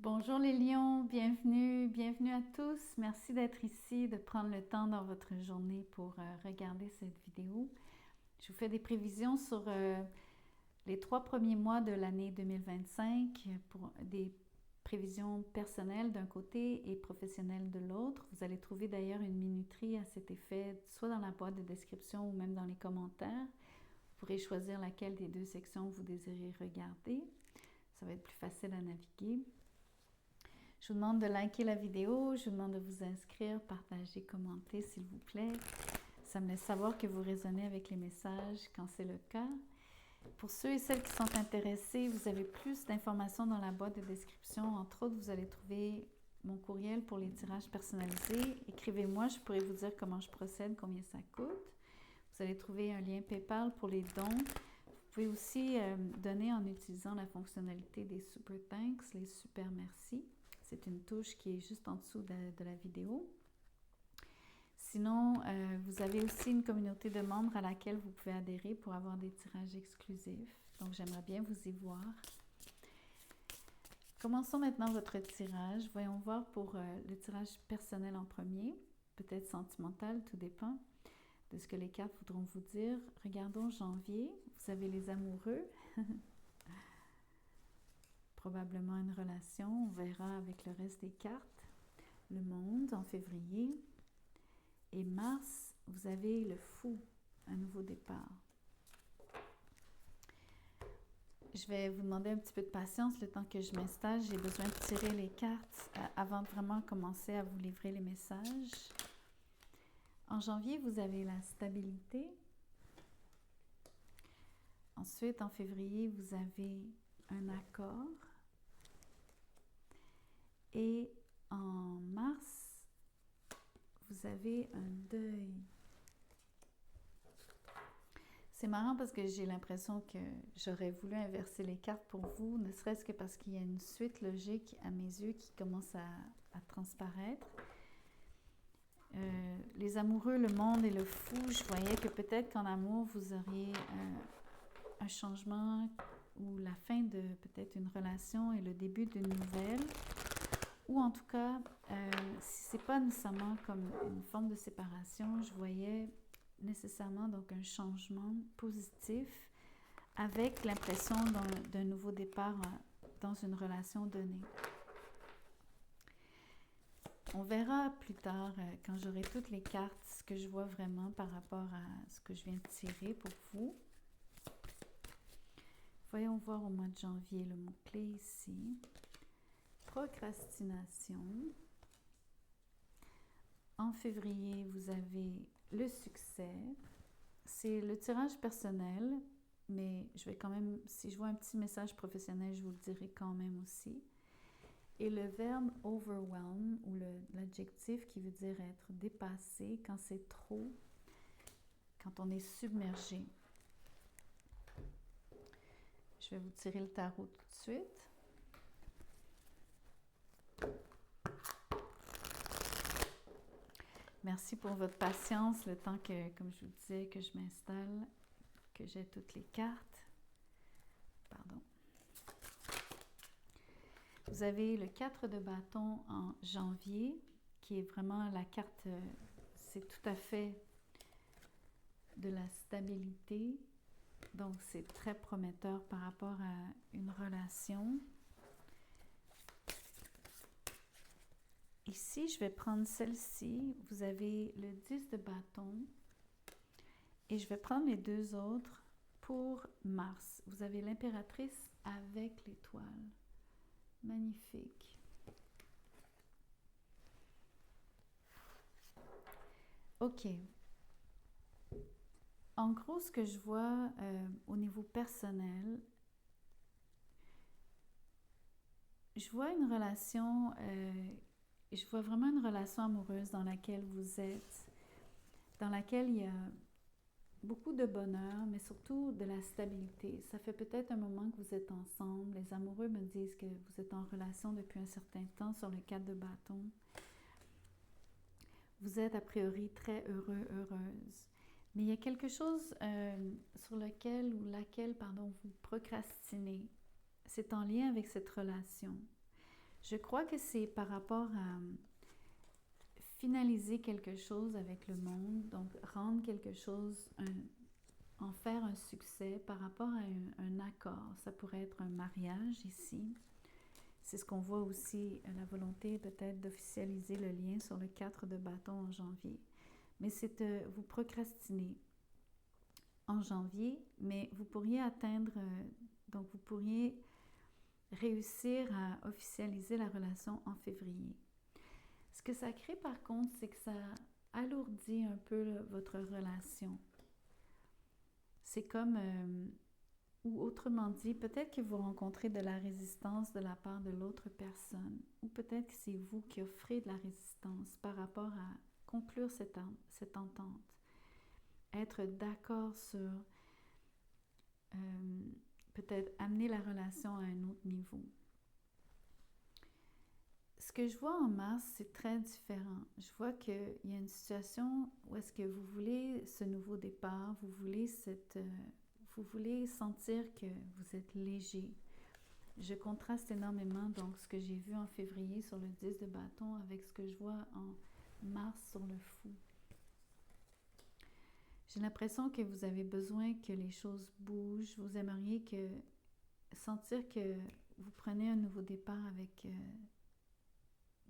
Bonjour les lions, bienvenue à tous. Merci d'être ici, de prendre le temps dans votre journée pour regarder cette vidéo. Je vous fais des prévisions sur les 3 premiers mois de l'année 2025 pour des prévisions personnelles d'un côté et professionnelles de l'autre. Vous allez trouver d'ailleurs une minuterie à cet effet, soit dans la boîte de description ou même dans les commentaires. Vous pourrez choisir laquelle des deux sections vous désirez regarder. Ça va être plus facile à naviguer. Je vous demande de liker la vidéo, je vous demande de vous inscrire, partager, commenter s'il vous plaît. Ça me laisse savoir que vous résonnez avec les messages quand c'est le cas. Pour ceux et celles qui sont intéressés, vous avez plus d'informations dans la boîte de description. Entre autres, vous allez trouver mon courriel pour les tirages personnalisés. Écrivez-moi, je pourrai vous dire comment je procède, combien ça coûte. Vous allez trouver un lien PayPal pour les dons. Vous pouvez aussi donner en utilisant la fonctionnalité des Super Thanks, les Super Merci. C'est une touche qui est juste en dessous de la vidéo. Sinon, vous avez aussi une communauté de membres à laquelle vous pouvez adhérer pour avoir des tirages exclusifs. Donc, j'aimerais bien vous y voir. Commençons maintenant votre tirage. Voyons voir pour le tirage personnel en premier, peut-être sentimental, tout dépend de ce que les cartes voudront vous dire. Regardons janvier. Vous avez les amoureux. Probablement une relation, on verra avec le reste des cartes. Le monde en février. Et mars, vous avez le fou, un nouveau départ. Je vais vous demander un petit peu de patience le temps que je m'installe. J'ai besoin de tirer les cartes avant de vraiment commencer à vous livrer les messages. En janvier, vous avez la stabilité. Ensuite, en février, vous avez un accord. Et en mars, vous avez un deuil. C'est marrant parce que j'ai l'impression que j'aurais voulu inverser les cartes pour vous, ne serait-ce que parce qu'il y a une suite logique à mes yeux qui commence à transparaître. Les amoureux, le monde et le fou, je voyais que peut-être qu'en amour, vous auriez un changement ou la fin de peut-être une relation et le début d'une nouvelle. Ou en tout cas, si ce n'est pas nécessairement comme une forme de séparation, je voyais nécessairement donc un changement positif avec l'impression d'un nouveau départ dans une relation donnée. On verra plus tard, quand j'aurai toutes les cartes, ce que je vois vraiment par rapport à ce que je viens de tirer pour vous. Voyons voir au mois de janvier le mot-clé ici. Procrastination. En février, vous avez le succès. C'est le tirage personnel, mais je vais quand même, si je vois un petit message professionnel, je vous le dirai quand même aussi. Et le verbe overwhelm, ou l'adjectif qui veut dire être dépassé quand c'est trop, quand on est submergé. Je vais vous tirer le tarot tout de suite. Merci pour votre patience, le temps que, comme je vous disais, que je m'installe, que j'ai toutes les cartes. Pardon. Vous avez le 4 de bâton en janvier, qui est vraiment la carte, c'est tout à fait de la stabilité. Donc, c'est très prometteur par rapport à une relation. Ici, je vais prendre celle-ci. Vous avez le 10 de bâton. Et je vais prendre les deux autres pour mars. Vous avez l'impératrice avec l'étoile. Magnifique. OK. En gros, ce que je vois au niveau personnel, je vois une relation, je vois vraiment une relation amoureuse dans laquelle vous êtes, dans laquelle il y a beaucoup de bonheur, mais surtout de la stabilité. Ça fait peut-être un moment que vous êtes ensemble. Les amoureux me disent que vous êtes en relation depuis un certain temps sur le 4 de bâton. Vous êtes a priori très heureux, heureuse. Mais il y a quelque chose sur lequel ou laquelle, pardon, vous procrastinez. C'est en lien avec cette relation. Je crois que c'est par rapport à finaliser quelque chose avec le monde, donc rendre quelque chose, en faire un succès par rapport à un accord. Ça pourrait être un mariage ici. C'est ce qu'on voit aussi, la volonté peut-être d'officialiser le lien sur le 4 de bâton en janvier. Mais c'est vous procrastinez en janvier, mais vous pourriez atteindre, donc vous pourriez réussir à officialiser la relation en février. Ce que ça crée par contre, c'est que ça alourdit un peu votre relation. C'est comme, ou autrement dit, peut-être que vous rencontrez de la résistance de la part de l'autre personne, ou peut-être que c'est vous qui offrez de la résistance par rapport à conclure cette entente. Être d'accord sur peut-être amener la relation à un autre niveau. Ce que je vois en mars, c'est très différent. Je vois qu'il y a une situation où est-ce que vous voulez ce nouveau départ, vous voulez sentir que vous êtes léger. Je contraste énormément donc ce que j'ai vu en février sur le 10 de bâton avec ce que je vois en mars sur le fou. J'ai l'impression que vous avez besoin que les choses bougent. Vous aimeriez sentir que vous prenez un nouveau départ avec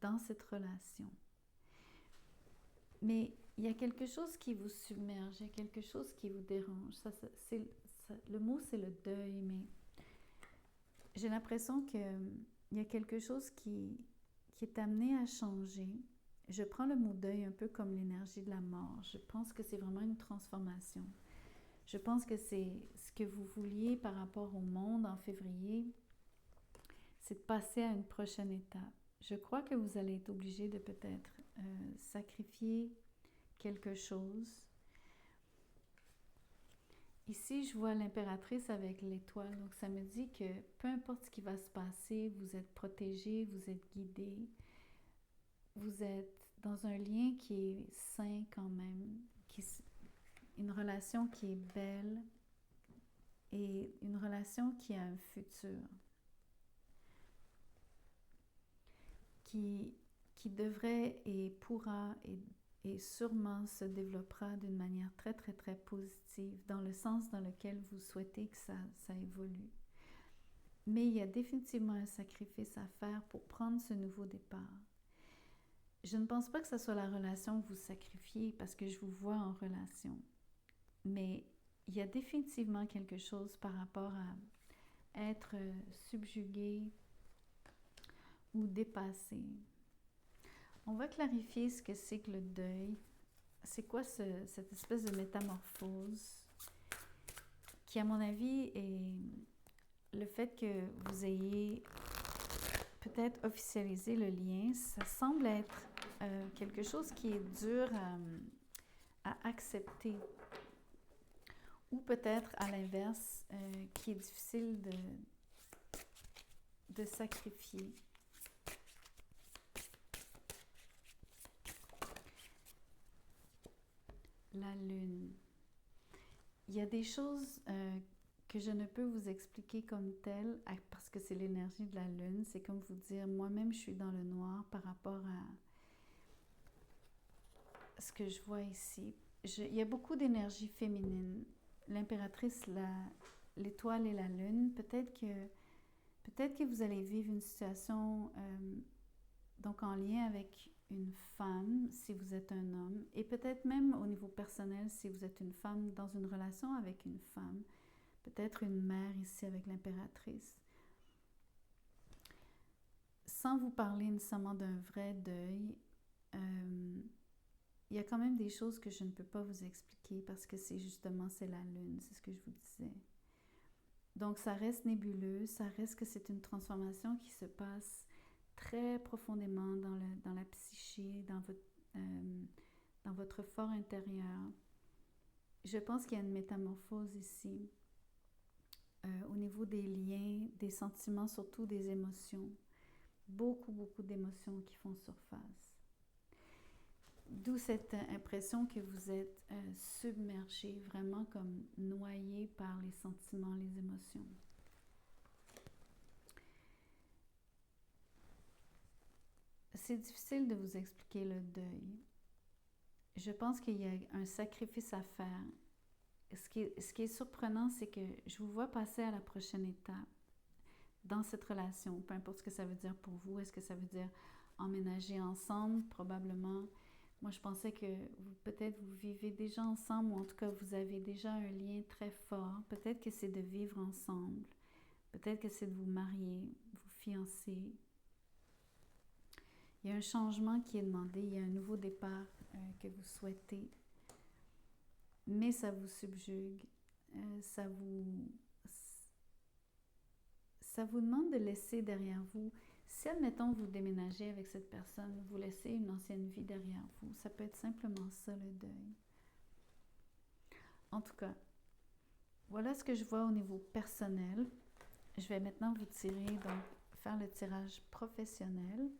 dans cette relation. Mais il y a quelque chose qui vous submerge, il y a quelque chose qui vous dérange. Le mot, c'est le deuil, mais j'ai l'impression qu'il y a quelque chose qui est amené à changer. Je prends le mot deuil un peu comme l'énergie de la mort. Je pense que c'est vraiment une transformation. Je pense que c'est ce que vous vouliez par rapport au monde en février, c'est de passer à une prochaine étape. Je crois que vous allez être obligé de peut-être sacrifier quelque chose. Ici, je vois l'impératrice avec l'étoile. Donc, ça me dit que peu importe ce qui va se passer, vous êtes protégé, vous êtes guidé. Vous êtes dans un lien qui est sain quand même, une relation qui est belle et une relation qui a un futur. Qui devrait et pourra et sûrement se développera d'une manière très, très, très positive dans le sens dans lequel vous souhaitez que ça évolue. Mais il y a définitivement un sacrifice à faire pour prendre ce nouveau départ. Je ne pense pas que ce soit la relation que vous sacrifiez parce que je vous vois en relation. Mais il y a définitivement quelque chose par rapport à être subjugué ou dépassé. On va clarifier ce que c'est que le deuil. C'est quoi cette espèce de métamorphose qui, à mon avis, est le fait que vous ayez peut-être officialisé le lien. Ça semble être quelque chose qui est dur à accepter. Ou peut-être, à l'inverse, qui est difficile de sacrifier. La lune. Il y a des choses que je ne peux vous expliquer comme telles parce que c'est l'énergie de la lune. C'est comme vous dire, moi-même je suis dans le noir par rapport à ce que je vois ici. Il y a beaucoup d'énergie féminine. L'impératrice, l'étoile et la lune, peut-être que vous allez vivre une situation donc en lien avec une femme si vous êtes un homme, et peut-être même au niveau personnel si vous êtes une femme dans une relation avec une femme, peut-être une mère ici avec l'impératrice. Sans vous parler nécessairement d'un vrai deuil, il y a quand même des choses que je ne peux pas vous expliquer parce que c'est la lune, c'est ce que je vous disais. Donc ça reste nébuleux, ça reste que c'est une transformation qui se passe très profondément dans la psyché, dans votre fort intérieur. Je pense qu'il y a une métamorphose ici au niveau des liens, des sentiments, surtout des émotions. Beaucoup, beaucoup d'émotions qui font surface. D'où cette impression que vous êtes submergé, vraiment comme noyé par les sentiments, les émotions. c'est difficile de vous expliquer le deuil. Je pense qu'il y a un sacrifice à faire. Ce qui est surprenant, c'est que je vous vois passer à la prochaine étape dans cette relation, peu importe ce que ça veut dire pour vous. Est-ce que ça veut dire emménager ensemble? Probablement. Moi, je pensais que peut-être vous vivez déjà ensemble, ou en tout cas, vous avez déjà un lien très fort. Peut-être que c'est de vivre ensemble. Peut-être que c'est de vous marier, vous fiancer. Il y a un changement qui est demandé, il y a un nouveau départ que vous souhaitez. Mais ça vous subjugue, ça vous demande de laisser derrière vous. Si, admettons, vous déménagez avec cette personne, vous laissez une ancienne vie derrière vous. Ça peut être simplement ça, le deuil. En tout cas, voilà ce que je vois au niveau personnel. Je vais maintenant vous tirer, donc faire le tirage professionnel.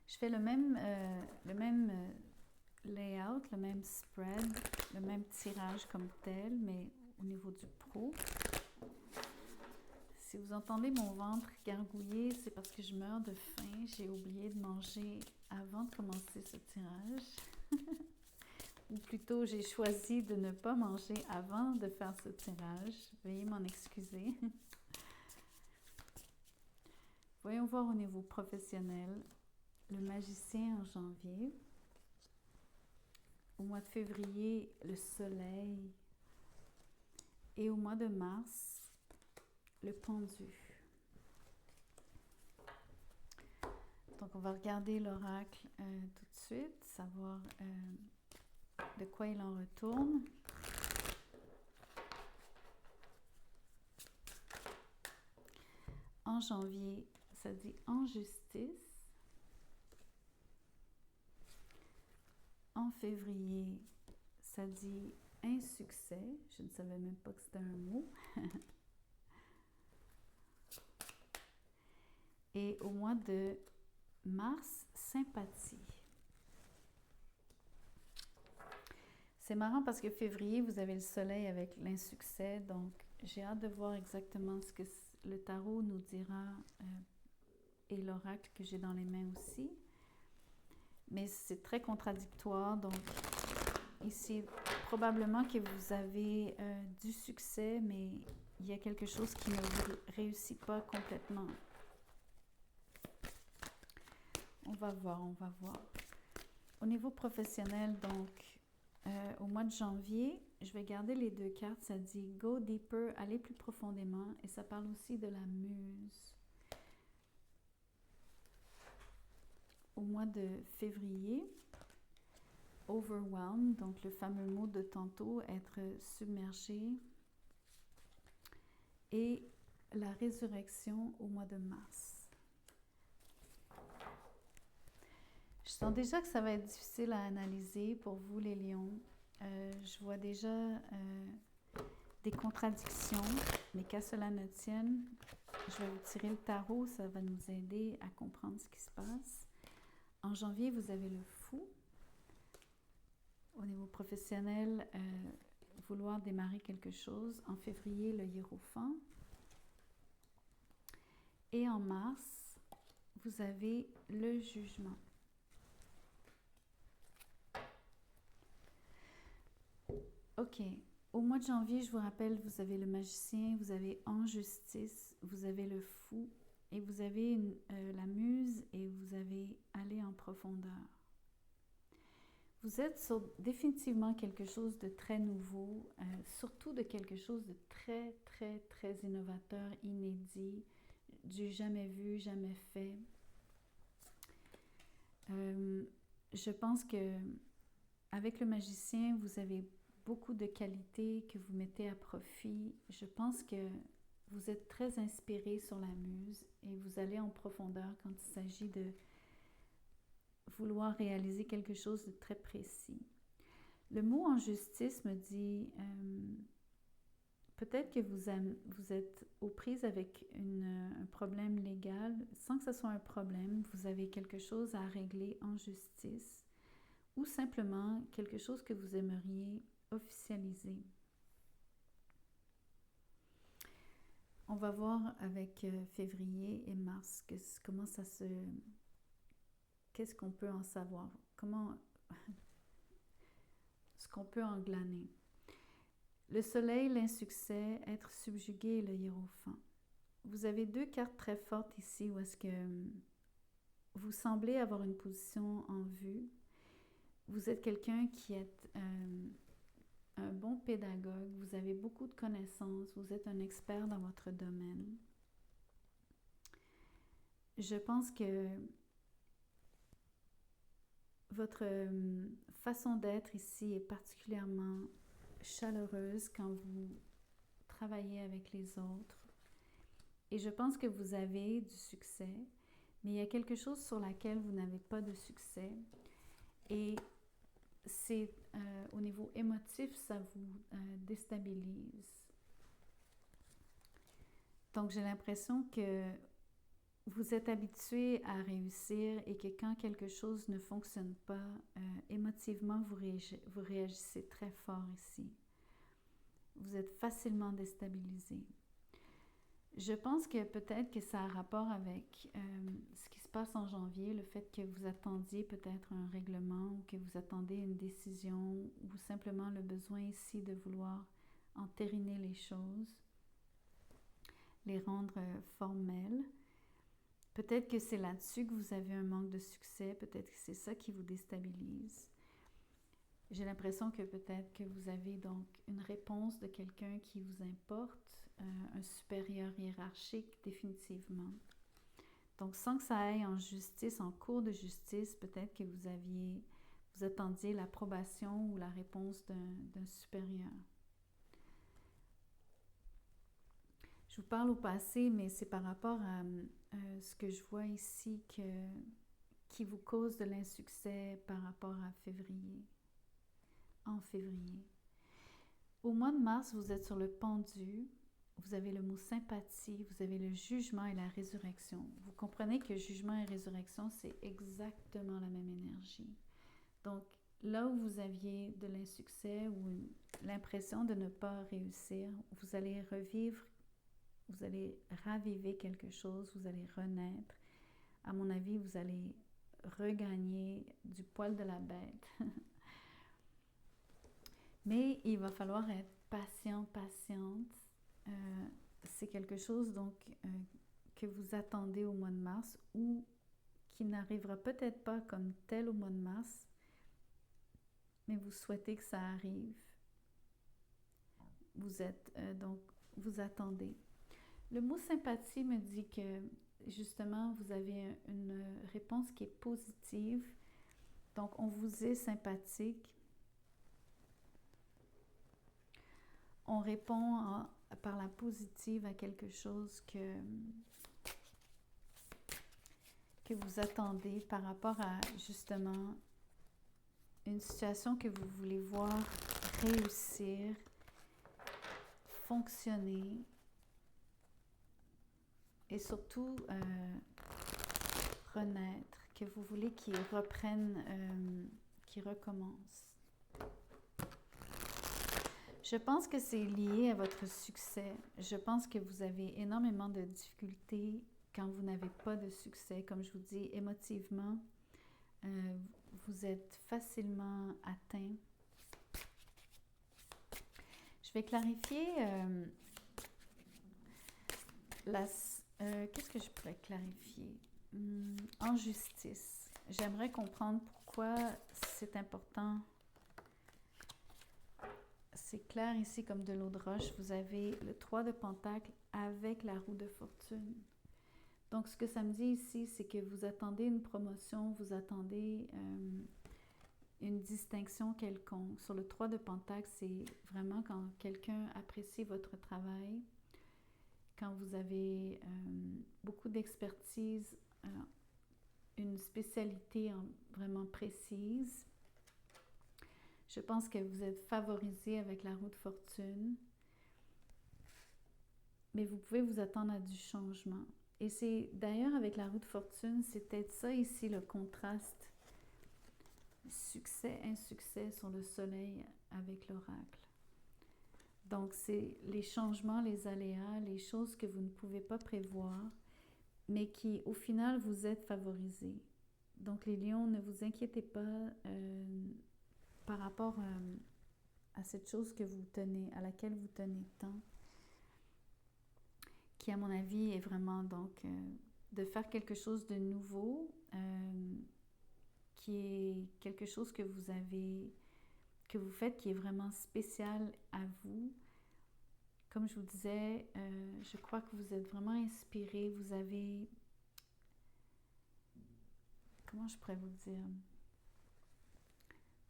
Je fais le même layout, le même spread, le même tirage comme tel, mais au niveau du pro. Si vous entendez mon ventre gargouiller, c'est parce que je meurs de faim. J'ai oublié de manger avant de commencer ce tirage. Ou plutôt, j'ai choisi de ne pas manger avant de faire ce tirage. Veuillez m'en excuser. Voyons voir au niveau professionnel. Le magicien en janvier. Au mois de février, le soleil. Et au mois de mars, le pendu. Donc, on va regarder l'oracle tout de suite, savoir de quoi il en retourne. En janvier, ça dit en justice. En février, ça dit insuccès. Je ne savais même pas que c'était un mot. Et au mois de mars, sympathie. C'est marrant parce que février, vous avez le soleil avec l'insuccès. Donc, j'ai hâte de voir exactement ce que le tarot nous dira et l'oracle que j'ai dans les mains aussi. Mais c'est très contradictoire. Donc, ici, probablement que vous avez du succès, mais il y a quelque chose qui ne réussit pas complètement. On va voir, on va voir. Au niveau professionnel, donc, au mois de janvier, je vais garder les deux cartes. Ça dit « Go deeper », aller plus profondément. Et ça parle aussi de la muse. Au mois de février, « Overwhelmed », donc le fameux mot de tantôt, être submergé. Et la résurrection au mois de mars. Je sens déjà que ça va être difficile à analyser pour vous, les lions. Je vois déjà des contradictions, mais qu'à cela ne tienne, je vais vous tirer le tarot, ça va nous aider à comprendre ce qui se passe. En janvier, vous avez le fou. Au niveau professionnel, vouloir démarrer quelque chose. En février, le hiérophant. Et en mars, vous avez le jugement. OK. Au mois de janvier, je vous rappelle, vous avez le magicien, vous avez en justice, vous avez le fou, et vous avez la muse, et vous avez aller en profondeur. Vous êtes sur définitivement quelque chose de très nouveau, surtout de quelque chose de très, très, très innovateur, inédit, du jamais vu, jamais fait. Je pense que avec le magicien, vous avez beaucoup de qualités que vous mettez à profit. Je pense que vous êtes très inspiré sur la muse et vous allez en profondeur quand il s'agit de vouloir réaliser quelque chose de très précis. Le mot en justice me dit peut-être que vous êtes aux prises avec un problème légal, sans que ce soit un problème, vous avez quelque chose à régler en justice ou simplement quelque chose que vous aimeriez officialiser. On va voir avec février et mars comment ça se... Qu'est-ce qu'on peut en savoir? Comment... ce qu'on peut en glaner. Le soleil, l'insuccès, être subjugué et le hiérophant. Vous avez deux cartes très fortes ici où est-ce que vous semblez avoir une position en vue. Vous êtes quelqu'un qui est un bon pédagogue, vous avez beaucoup de connaissances, vous êtes un expert dans votre domaine. Je pense que votre façon d'être ici est particulièrement chaleureuse quand vous travaillez avec les autres. Et je pense que vous avez du succès, mais il y a quelque chose sur laquelle vous n'avez pas de succès. Et c'est au niveau émotif, ça vous déstabilise. Donc, j'ai l'impression que vous êtes habitué à réussir et que quand quelque chose ne fonctionne pas, émotivement, vous réagissez très fort ici. Vous êtes facilement déstabilisé. Je pense que peut-être que ça a rapport avec ce qui se passe en janvier, le fait que vous attendiez peut-être un règlement ou que vous attendez une décision ou simplement le besoin ici de vouloir entériner les choses, les rendre formelles. Peut-être que c'est là-dessus que vous avez un manque de succès, peut-être que c'est ça qui vous déstabilise. J'ai l'impression que peut-être que vous avez donc une réponse de quelqu'un qui vous importe, un supérieur hiérarchique définitivement. Donc sans que ça aille en justice, en cours de justice, peut-être que vous attendiez l'approbation ou la réponse d'un supérieur. Je vous parle au passé, mais c'est par rapport à ce que je vois ici qui vous cause de l'insuccès par rapport à février. En février. Au mois de mars, vous êtes sur le pendu, vous avez le mot sympathie, vous avez le jugement et la résurrection. Vous comprenez que jugement et résurrection, c'est exactement la même énergie. Donc, là où vous aviez de l'insuccès ou l'impression de ne pas réussir, vous allez revivre, vous allez raviver quelque chose, vous allez renaître. À mon avis, vous allez regagner du poil de la bête. Mais il va falloir être patient, patiente. C'est quelque chose donc que vous attendez au mois de mars ou qui n'arrivera peut-être pas comme tel au mois de mars, mais vous souhaitez que ça arrive. Vous êtes donc, vous attendez. Le mot sympathie me dit que justement vous avez une réponse qui est positive. Donc on vous est sympathique. On répond par la positive à quelque chose que vous attendez par rapport à justement une situation que vous voulez voir réussir, fonctionner et surtout renaître, que vous voulez qu'il reprenne, qu'il recommence. Je pense que c'est lié à votre succès. Je pense que vous avez énormément de difficultés quand vous n'avez pas de succès. Comme je vous dis, émotivement, vous êtes facilement atteint. Je vais clarifier qu'est-ce que je pourrais clarifier? En justice. J'aimerais comprendre pourquoi c'est important. C'est clair ici comme de l'eau de roche. Vous avez le 3 de Pentacle avec la roue de fortune. Donc, ce que ça me dit ici, c'est que vous attendez une promotion, vous attendez une distinction quelconque. Sur le 3 de Pentacle, c'est vraiment quand quelqu'un apprécie votre travail, quand vous avez beaucoup d'expertise, une spécialité vraiment précise. Je pense que vous êtes favorisé avec la roue de fortune, mais vous pouvez vous attendre à du changement. Et c'est d'ailleurs avec la roue de fortune, c'est peut-être ça ici le contraste. Succès, insuccès sur le soleil avec l'oracle. Donc, c'est les changements, les aléas, les choses que vous ne pouvez pas prévoir, mais qui, au final, vous êtes favorisés. Donc, les lions, ne vous inquiétez pas par rapport à cette chose que vous tenez, à laquelle vous tenez tant, qui, à mon avis, est vraiment donc de faire quelque chose de nouveau, qui est quelque chose que vous faites, qui est vraiment spécial à vous. Comme je vous disais, je crois que vous êtes vraiment inspiré, vous avez, comment je pourrais vous dire,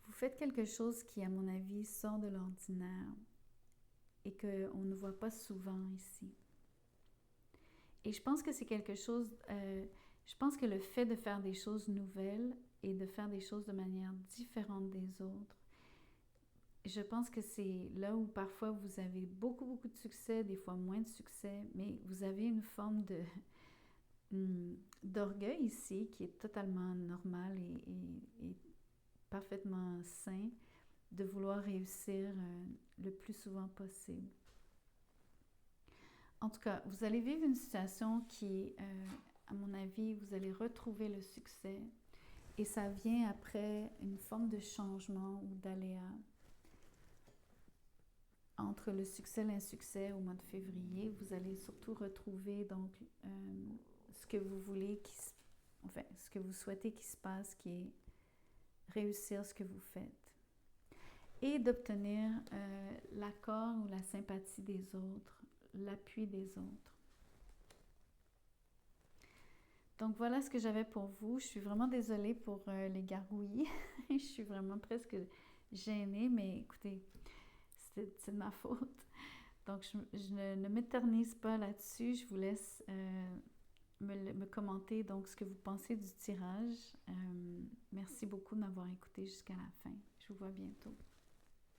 vous faites quelque chose qui, à mon avis, sort de l'ordinaire et qu'on ne voit pas souvent ici. Et je pense que c'est quelque chose, je pense que le fait de faire des choses nouvelles et de faire des choses de manière différente des autres, je pense que c'est là où parfois vous avez beaucoup de succès, des fois moins de succès, mais vous avez une forme d'orgueil ici qui est totalement normal et parfaitement sain de vouloir réussir le plus souvent possible. En tout cas, vous allez vivre une situation qui, à mon avis, vous allez retrouver le succès et ça vient après une forme de changement ou d'aléa. Entre le succès et l'insuccès au mois de février, vous allez surtout retrouver donc ce que vous voulez, ce que vous souhaitez qu'il se passe, qui est réussir ce que vous faites. Et d'obtenir l'accord ou la sympathie des autres, l'appui des autres. Donc voilà ce que j'avais pour vous. Je suis vraiment désolée pour les gargouillis. Je suis vraiment presque gênée, mais écoutez, c'est de ma faute. Donc je ne m'éternise pas là-dessus. Je vous laisse me commenter donc ce que vous pensez du tirage. Merci beaucoup de m'avoir écouté jusqu'à la fin. Je vous vois bientôt.